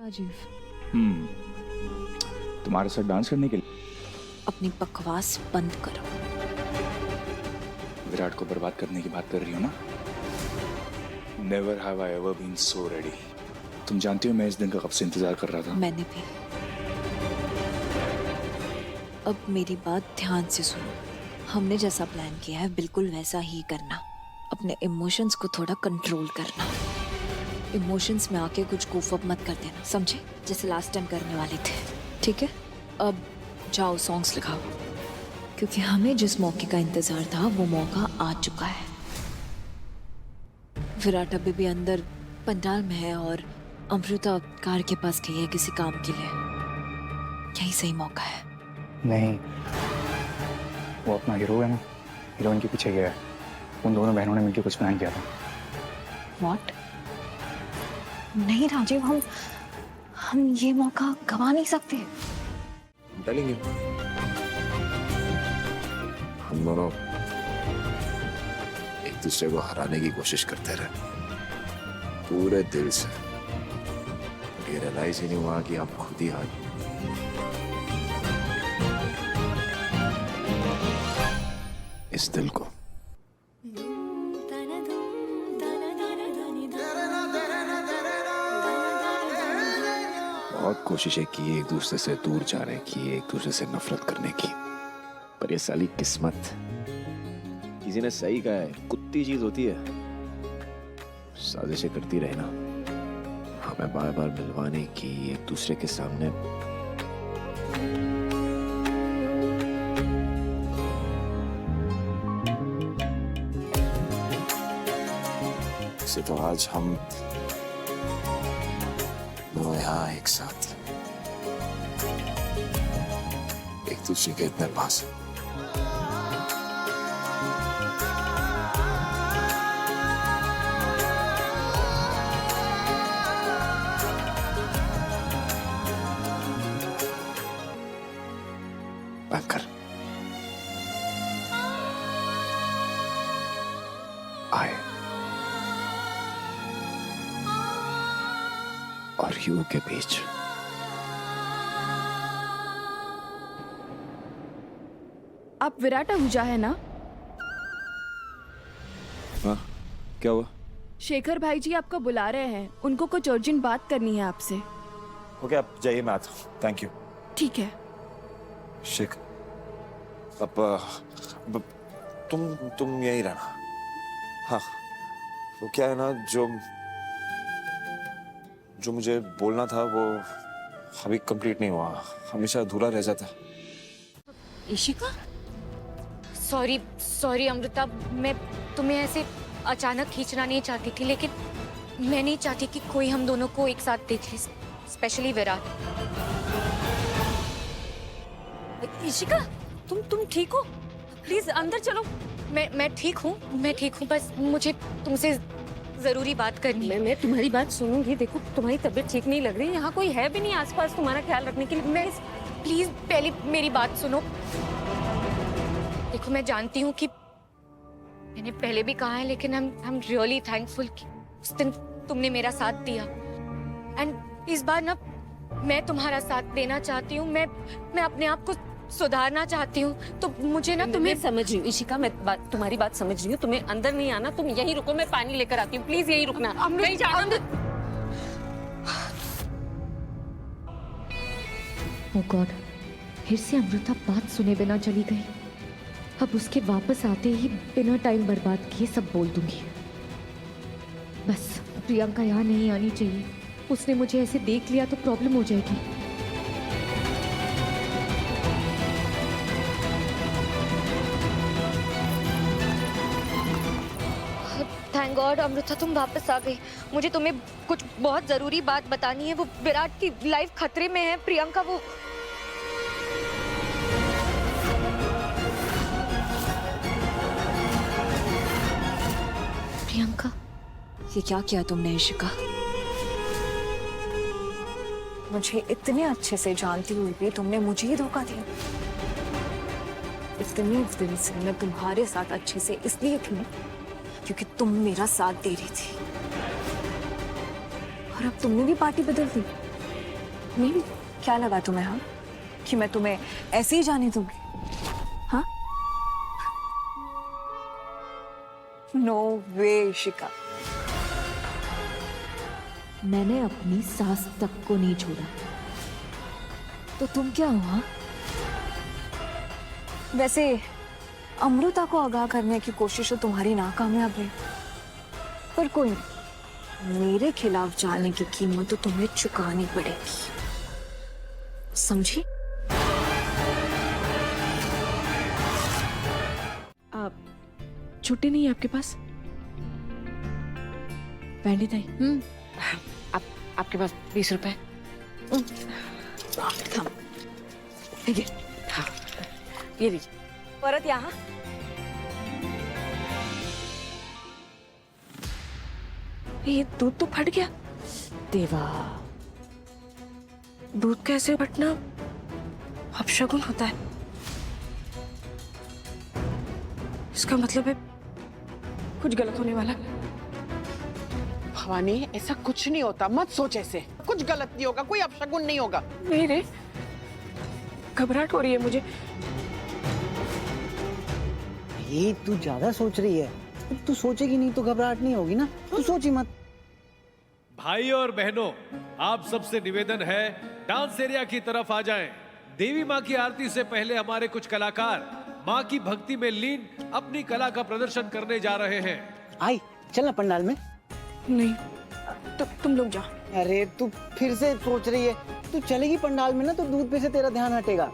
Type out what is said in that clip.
राजीव, तुम्हारे साथ डांस करने के लिए? अपनी बकवास बंद करो। विराट को बर्बाद करने की बात कर रही हो ना? Never have I ever been so ready. तुम जानती हो मैं इस दिन का कब से इंतजार कर रहा था। मैंने भी। अब मेरी बात ध्यान से सुनो। हमने जैसा प्लान किया है बिल्कुल वैसा ही करना। अपने इमोशंस को थोड़ा कंट्रोल करना। इमोशंस में आके कुछ कूफ अप मत कर देना, समझे? जैसे लास्ट टाइम करने वाले थे, ठीक है? अब जाओ सॉन्ग्स लिखाओ, क्योंकि हमें जिस मौके का इंतजार था वो मौका आ चुका है। विराट अभी भी अंदर पंडाल में है और अमृता कार के पास गई है किसी काम के लिए। यही सही मौका है। नहीं, वो अपना हीरो है ना, हीरोइन के पीछे गया है। उन दोनों बहनों ने मिलकर कुछ प्लान किया था। व्हाट? नहीं राजीव, हम ये मौका गवा नहीं सकते। टेलिंग यू, हम दोनों एक दूसरे को हराने की कोशिश करते रहे पूरे दिल से। ये रियलाइज ही नहीं हुआ कि आप खुद ही हार इस दिल को। बहुत कोशिशें की एक दूसरे से दूर जाने की, एक दूसरे से नफरत करने की, पर ये साली किस्मत, किसी ने सही कहा है, कुत्ती चीज होती है। साजिशें करती रहे ना, हमें बार बार मिलवाने की एक दूसरे के सामने। इसे तो आज हम दोनों यहाँ एक साथ एक दूसरे के इतने पास हैं। बैंकर आए और यू के बीच आप विराट आहूजा है ना? हाँ, क्या हुआ? शेखर भाई जी आपको बुला रहे हैं, उनको कुछ अर्जेंट बात करनी है आपसे। ओके, आप जाइए, मैं आता हूँ। Thank you. ठीक है। शेख, अब तुम यहीं रहना। हाँ, वो क्या है ना, जो मुझे बोलना था वो अभी कंप्लीट नहीं हुआ, हमेशा अधूरा रह जाता है। इशिका, सॉरी अमृता, मैं तुम्हें ऐसे अचानक खींचना नहीं चाहती थी, लेकिन मैं नहीं चाहती कि कोई हम दोनों को एक साथ देखे, स्पेशली विराट। इशिका, तुम ठीक हो? प्लीज अंदर चलो। मैं ठीक हूँ, बस मुझे तुमसे जरूरी बात करनी है। मैं तुम्हारी बात सुनूंगी। देखो, तुम्हारी तबीयत ठीक नहीं लग रही, यहाँ कोई है भी नहीं आसपास तुम्हारा ख्याल रखने के लिए। प्लीज पहले मेरी बात सुनो। देखो, मैं जानती हूँ कि मैंने पहले भी कहा है, लेकिन I'm really thankful कि उस दिन तुमने मेरा साथ दिया। एंड इस बार ना मैं तुम्हारा साथ देना चाहती हूँ। मैं अपने आप को सुधारना चाहती हूँ, तो मुझे ना तुम्हें समझ रही हूँ इशिका, मैं तुम्हारी बात समझ रही हूँ। तुम्हें अंदर नहीं आना, तुम यहीं रुको, मैं पानी लेकर आती हूँ। प्लीज यहीं रुकना, कहीं जाना मत। ओह गॉड, फिर से अमृता बात सुने बिना चली गई। अब उसके वापस आते ही बिना टाइम बर्बाद किए सब बोल दूंगी। बस प्रियंका यहाँ नहीं आनी चाहिए। उसने मुझे ऐसे देख लिया तो प्रॉब्लम हो जाएगी। थैंक गॉड अमृता, तुम वापस आ गई। मुझे तुम्हें कुछ बहुत जरूरी बात बतानी है। वो विराट की लाइफ खतरे में है। प्रियंका, वो प्रियंका, ये क्या किया तुमने इशिका? मुझे इतने अच्छे से जानती हुई भी तुमने मुझे ही धोखा दिया। इतने दिन से मैं तुम्हारे साथ अच्छे से इसलिए थी क्योंकि तुम मेरा साथ दे रही थी, और अब तुमने भी पार्टी बदल दी। नहीं, क्या लगा तुम्हें? हाँ, कि मैं तुम्हें ऐसे ही जाने दूंगी? हाँ, नो वे शिका। मैंने अपनी सास तक को नहीं छोड़ा। तो तुम क्या हुआ? वैसे अमृता को आगाह करने की कोशिश तो तुम्हारी नाकामयाब रही, पर कोई नहीं, मेरे खिलाफ जाने की कीमत तो तुम्हें चुकानी पड़ेगी, समझी? छुट्टी नहीं है आपके पास? पैंडी ताई, आपके पास 20 रुपए? ये लीजिए। परत यहाँ। ये दूध तो फट गया। देवा, दूध कैसे फटना अपशगुन होता है। इसका मतलब है कुछ गलत होने वाला। भवानी, ऐसा कुछ नहीं होता, मत सोच ऐसे। कुछ गलत नहीं होगा, कोई अपशगुन नहीं होगा। नहीं रे, घबराहट हो रही है मुझे। ये तू ज्यादा सोच रही है। तू सोचेगी नहीं तो घबराहट नहीं होगी ना, तू सोची मत। भाई और बहनों, आप सबसे निवेदन है, डांस एरिया की तरफ आ जाएं। देवी माँ की आरती से पहले हमारे कुछ कलाकार माँ की भक्ति में लीन अपनी कला का प्रदर्शन करने जा रहे हैं। आई, चलना पंडाल में। नहीं, तुम लोग जाओ। अरे तू फिर से सोच रही है। तू चलेगी पंडाल में ना तो दूध पे से तेरा ध्यान हटेगा।